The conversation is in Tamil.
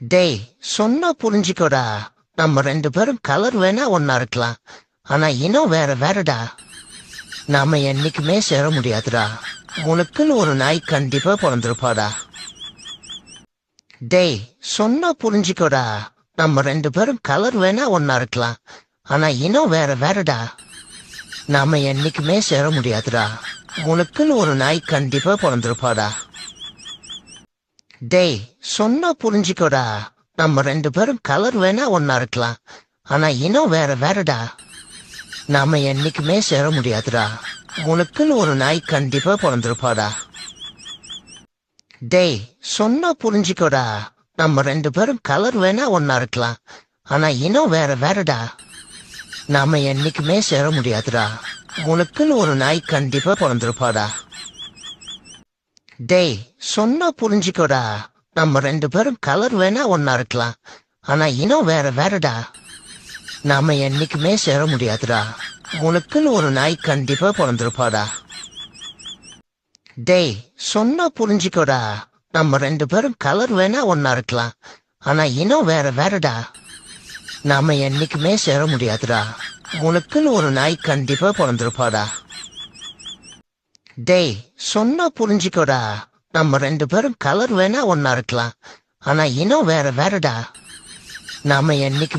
டேய், சொன்னா புரிஞ்சுக்கோடா. நம்ம 2 பேரும் கலர் வேணா ஒன்னா இருக்கலாம். ஆனா இனம் வேற வேறடா. நாம என்னைக்குமே சேர முடியாதுடா. உனக்குன்னு ஒரு நாய் கண்டிப்பா பிறந்திருப்பாடா. டேய், சொன்னா புரிஞ்சுக்கோடா. நம்ம 2 பேரும் கலர் வேணா ஒன்னா இருக்கலாம். ஆனா இனம் வேற வேறடா. நாம என்னைக்குமே சேர முடியாதுடா. உனக்குன்னு ஒரு நாய் கண்டிப்பா பிறந்திருப்பாடா. டேய், சொன்னா புரிஞ்சுக்கோடா. நம்ம 2 பேரும் கலர் வேணா ஒன்னா இருக்கலாம். ஆனா இனம் வேற வேறடா. நாம என்னைக்குமே சேர முடியாதுடா. உனக்குன்னு ஒரு நாய் கண்டிப்பா பிறந்திருப்பாடா. டேய், சொன்னா புரிஞ்சுக்கோடா. நம்ம 2 பேரும் கலர் வேணா ஒன்னா இருக்கலாம். ஆனா இனம் வேற வேறடா. நாம என்னைக்குமே சேர முடியாதுடா. உனக்குன்னு ஒரு நாய் கண்டிப்பா பிறந்திருப்பாடா. டேய், சொன்னா புரிஞ்சுக்கோடா. நம்ம 2 பேரும் கலர் வேணா ஒன்னா இருக்கலாம். ஆனா இனம் வேற வேறடா. நாம என்னைக்குமே சேர முடியாதுடா. உனக்குன்னு ஒரு நாய் கண்டிப்பா பிறந்திருப்பாடா. டேய், சொன்னா புரிஞ்சுக்கோடா. நம்ம 2 பேரும் கலர் வேணா ஒன்னா இருக்கலாம். ஆனா இனம் வேற வேறடா. நாம என்னைக்குமே சேர முடியாதுடா. உனக்குன்னு ஒரு நாய் கண்டிப்பா பிறந்திருப்பாடா. டேய், சொன்னா புரிஞ்சுக்கோடா. நம்ம 2 பேரும் கலர் வேணா ஒன்னா இருக்கலாம். ஆனா இனம் வேற வேறடா. நாம என்னைக்கு